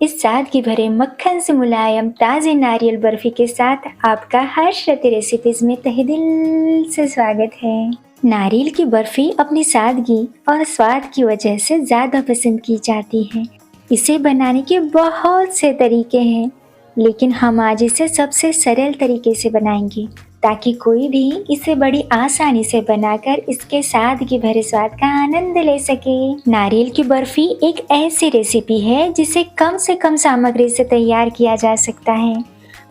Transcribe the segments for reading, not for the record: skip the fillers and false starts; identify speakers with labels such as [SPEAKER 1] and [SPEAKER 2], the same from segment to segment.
[SPEAKER 1] इस सादगी भरे मक्खन से मुलायम ताज़े नारियल बर्फी के साथ आपका हर्षरति रेसिपीज में तहे दिल से स्वागत है। नारियल की बर्फी अपनी सादगी और स्वाद की वजह से ज़्यादा पसंद की जाती है। इसे बनाने के बहुत से तरीके हैं, लेकिन हम आज इसे सबसे सरल तरीके से बनाएंगे ताकि कोई भी इसे बड़ी आसानी से बनाकर इसके सादगी भरे स्वाद का आनंद ले सके। नारियल की बर्फी एक ऐसी रेसिपी है जिसे कम से कम सामग्री से तैयार किया जा सकता है,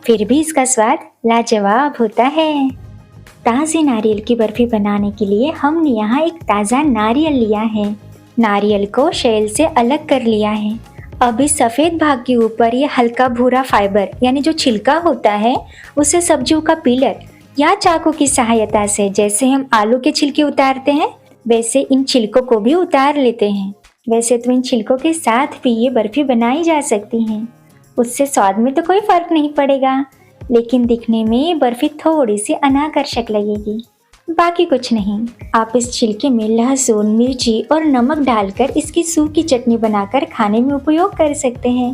[SPEAKER 1] फिर भी इसका स्वाद लाजवाब होता है। ताज़ी नारियल की बर्फी बनाने के लिए हमने यहाँ एक ताज़ा नारियल लिया है। नारियल को शेल से अलग कर लिया है। अब इस सफ़ेद भाग के ऊपर ये हल्का भूरा फाइबर यानी जो छिलका होता है उसे सब्जियों का पीलर या चाकू की सहायता से, जैसे हम आलू के छिलके उतारते हैं वैसे इन छिलकों को भी उतार लेते हैं। वैसे तो इन छिलकों के साथ भी ये बर्फी बनाई जा सकती है, उससे स्वाद में तो कोई फर्क नहीं पड़ेगा, लेकिन दिखने में ये बर्फी थोड़ी सी अनाकर्षक लगेगी, बाकी कुछ नहीं। आप इस छिलके में लहसुन, मिर्ची और नमक डालकर इसकी सूखी चटनी बनाकर खाने में उपयोग कर सकते हैं।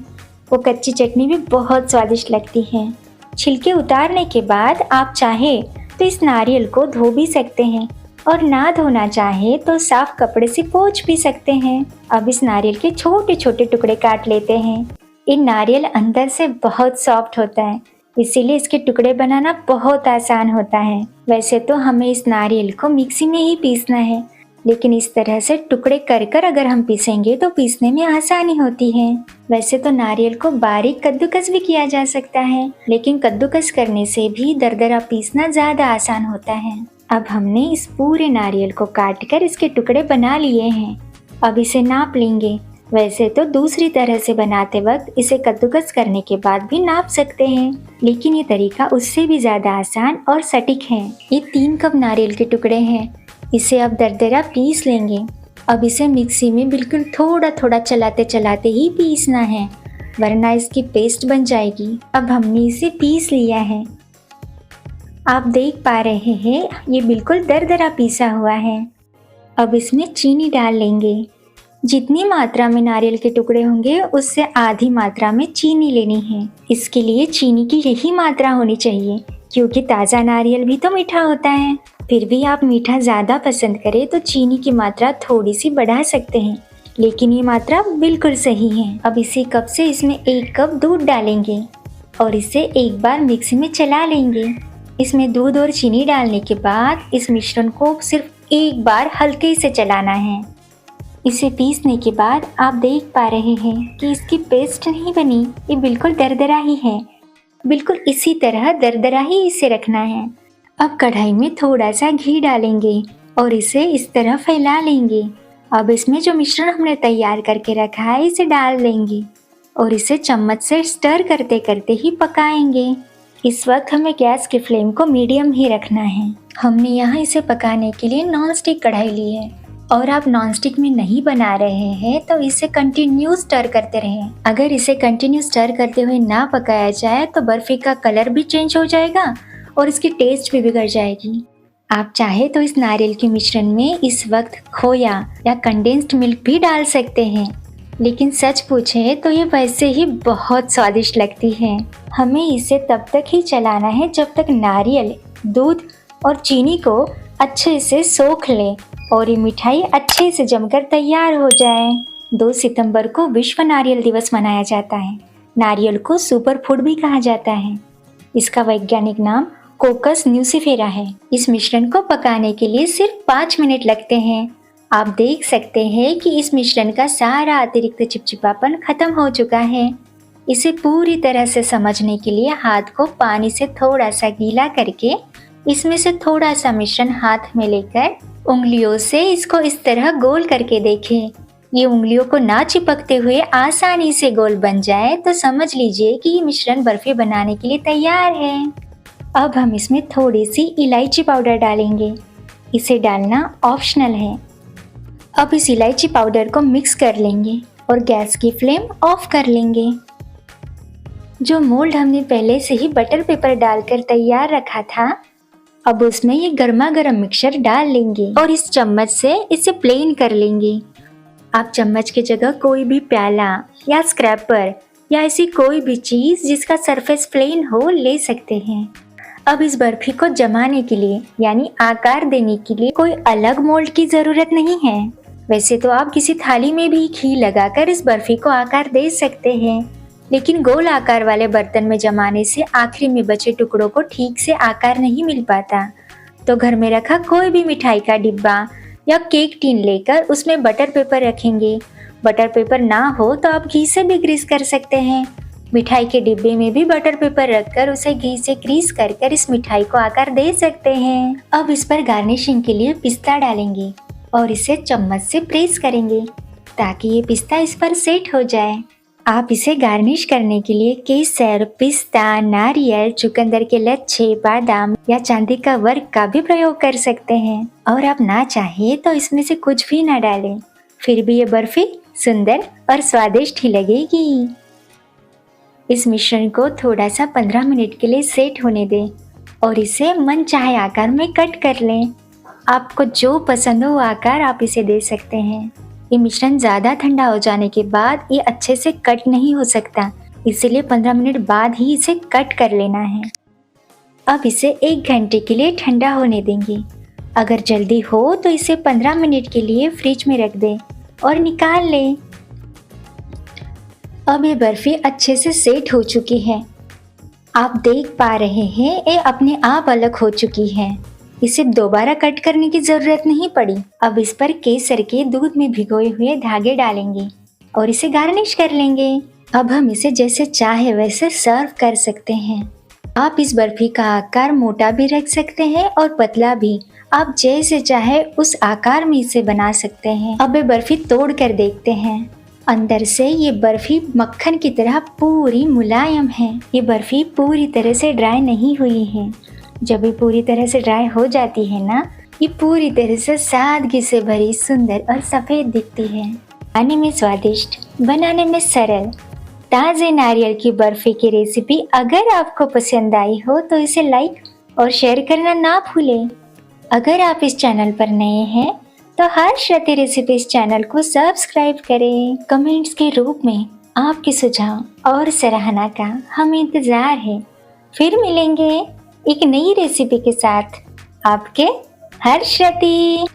[SPEAKER 1] वो कच्ची चटनी भी बहुत स्वादिष्ट लगती है। छिलके उतारने के बाद आप चाहे तो इस नारियल को धो भी सकते हैं और ना धोना चाहे तो साफ कपड़े से पोंछ भी सकते हैं। अब इस नारियल के छोटे छोटे टुकड़े काट लेते हैं। ये नारियल अंदर से बहुत सॉफ्ट होता है, इसीलिए इसके टुकड़े बनाना बहुत आसान होता है। वैसे तो हमें इस नारियल को मिक्सी में ही पीसना है, लेकिन इस तरह से टुकड़े कर कर अगर हम पीसेंगे तो पीसने में आसानी होती है। वैसे तो नारियल को बारीक कद्दूकस भी किया जा सकता है, लेकिन कद्दूकस करने से भी दरदरा पीसना ज़्यादा आसान होता है। अब हमने इस पूरे नारियल को काट कर इसके टुकड़े बना लिए हैं। अब इसे नाप लेंगे। वैसे तो दूसरी तरह से बनाते वक्त इसे कद्दूकस करने के बाद भी नाप सकते हैं, लेकिन ये तरीका उससे भी ज़्यादा आसान और सटीक है। ये 3 कप नारियल के टुकड़े हैं। इसे अब दरदरा पीस लेंगे। अब इसे मिक्सी में बिल्कुल थोड़ा थोड़ा चलाते चलाते ही पीसना है, वरना इसकी पेस्ट बन जाएगी। अब हमने इसे पीस लिया है। आप देख पा रहे हैं ये बिल्कुल दरदरा पीसा हुआ है। अब इसमें चीनी डाल लेंगे। जितनी मात्रा में नारियल के टुकड़े होंगे उससे आधी मात्रा में चीनी लेनी है। इसके लिए चीनी की यही मात्रा होनी चाहिए, क्योंकि ताज़ा नारियल भी तो मीठा होता है। फिर भी आप मीठा ज़्यादा पसंद करें तो चीनी की मात्रा थोड़ी सी बढ़ा सकते हैं, लेकिन ये मात्रा बिल्कुल सही है। अब इसी कप से इसमें 1 कप दूध डालेंगे और इसे एक बार मिक्सी में चला लेंगे। इसमें दूध और चीनी डालने के बाद इस मिश्रण को सिर्फ एक बार हल्के से चलाना है। इसे पीसने के बाद आप देख पा रहे हैं कि इसकी पेस्ट नहीं बनी, ये बिल्कुल दरदरा ही है। बिल्कुल इसी तरह दरदरा ही इसे रखना है। अब कढ़ाई में थोड़ा सा घी डालेंगे और इसे इस तरह फैला लेंगे। अब इसमें जो मिश्रण हमने तैयार करके रखा है इसे डाल देंगे और इसे चम्मच से स्टर करते करते ही पकाएंगे। इस वक्त हमें गैस की फ्लेम को मीडियम ही रखना है। हमने यहाँ इसे पकाने के लिए नॉन स्टिक कढ़ाई ली है, और आप नॉनस्टिक में नहीं बना रहे हैं तो इसे कंटिन्यू स्टर करते रहें। अगर इसे कंटिन्यू स्टर करते हुए ना पकाया जाए तो बर्फी का कलर भी चेंज हो जाएगा और इसकी टेस्ट भी बिगड़ जाएगी। आप चाहे तो इस नारियल के मिश्रण में इस वक्त खोया या कंडेंस्ड मिल्क भी डाल सकते हैं, लेकिन सच पूछे तो ये वैसे ही बहुत स्वादिष्ट लगती है। हमें इसे तब तक ही चलाना है जब तक नारियल, दूध और चीनी को अच्छे से सोख ले और ये मिठाई अच्छे से जमकर तैयार हो जाए। 2 सितंबर को विश्व नारियल दिवस मनाया जाता है। नारियल को सुपर फूड भी कहा जाता है। इसका वैज्ञानिक नाम कोकस न्यूसीफेरा है। इस मिश्रण को पकाने के लिए सिर्फ 5 मिनट लगते हैं। आप देख सकते हैं कि इस मिश्रण का सारा अतिरिक्त चिपचिपापन खत्म हो चुका है। इसे पूरी तरह से समझने के लिए हाथ को पानी से थोड़ा सा गीला करके इसमें से थोड़ा सा मिश्रण हाथ में लेकर उंगलियों से इसको इस तरह गोल करके देखें। ये उंगलियों को ना चिपकते हुए आसानी से गोल बन जाए तो समझ लीजिए कि ये मिश्रण बर्फी बनाने के लिए तैयार है। अब हम इसमें थोड़ी सी इलायची पाउडर डालेंगे। इसे डालना ऑप्शनल है। अब इस इलायची पाउडर को मिक्स कर लेंगे और गैस की फ्लेम ऑफ कर लेंगे। जो मोल्ड हमने पहले से ही बटर पेपर डालकर तैयार रखा था, अब उसमें ये गर्मा गर्म मिक्सचर डाल लेंगे और इस चम्मच से इसे प्लेन कर लेंगे। आप चम्मच की जगह कोई भी प्याला या स्क्रैपर या ऐसी कोई भी चीज जिसका सरफेस प्लेन हो ले सकते हैं। अब इस बर्फी को जमाने के लिए यानी आकार देने के लिए कोई अलग मोल्ड की जरूरत नहीं है। वैसे तो आप किसी थाली में भी घी लगाकर इस बर्फी को आकार दे सकते हैं, लेकिन गोल आकार वाले बर्तन में जमाने से आखिरी में बचे टुकड़ों को ठीक से आकार नहीं मिल पाता। तो घर में रखा कोई भी मिठाई का डिब्बा या केक टीन लेकर उसमें बटर पेपर रखेंगे। बटर पेपर ना हो तो आप घी से भी ग्रीस कर सकते हैं। मिठाई के डिब्बे में भी बटर पेपर रखकर उसे घी से ग्रीस कर इस मिठाई को आकार दे सकते हैं। अब इस पर गार्निशिंग के लिए पिस्ता डालेंगे और इसे चम्मच से प्रेस करेंगे ताकि ये पिस्ता इस पर सेट हो जाए। आप इसे गार्निश करने के लिए केसर, पिस्ता, नारियल, चुकंदर के लच्छे, बादाम या चांदी का वर्क का भी प्रयोग कर सकते हैं। और आप ना चाहे तो इसमें से कुछ भी ना डालें, फिर भी ये बर्फी सुंदर और स्वादिष्ट ही लगेगी। इस मिश्रण को थोड़ा सा 15 मिनट के लिए सेट होने दें और इसे मन चाहे आकार में कट कर लें। आपको जो पसंद हो वो आकार आप इसे दे सकते हैं। ये मिश्रण ज़्यादा ठंडा हो जाने के बाद ये अच्छे से कट नहीं हो सकता, इसलिए 15 मिनट बाद ही इसे कट कर लेना है। अब इसे 1 घंटे के लिए ठंडा होने देंगे। अगर जल्दी हो तो इसे 15 मिनट के लिए फ्रिज में रख दें और निकाल लें। अब ये बर्फी अच्छे से सेट हो चुकी है। आप देख पा रहे हैं ये अपने आप अलग हो चुकी है। इसे दोबारा कट करने की जरूरत नहीं पड़ी। अब इस पर केसर के दूध में भिगोए हुए धागे डालेंगे और इसे गार्निश कर लेंगे। अब हम इसे जैसे चाहे वैसे सर्व कर सकते हैं। आप इस बर्फी का आकार मोटा भी रख सकते हैं और पतला भी। आप जैसे चाहे उस आकार में इसे बना सकते हैं। अब ये बर्फी तोड़ कर देखते हैं। अंदर से ये बर्फी मक्खन की तरह पूरी मुलायम है। ये बर्फी पूरी तरह से ड्राई नहीं हुई है। जब ये पूरी तरह से ड्राई हो जाती है ना, ये पूरी तरह से सादगी से भरी, सुंदर और सफ़ेद दिखती है। खाने में स्वादिष्ट, बनाने में सरल, ताज़े नारियल की बर्फी की रेसिपी अगर आपको पसंद आई हो तो इसे लाइक और शेयर करना ना भूलें। अगर आप इस चैनल पर नए हैं तो हर्षरति रेसिपीज चैनल को सब्सक्राइब करें। कमेंट्स के रूप में आपके सुझाव और सराहना का हमें इंतज़ार है। फिर मिलेंगे एक नई रेसिपी के साथ। आपके हर्षरति।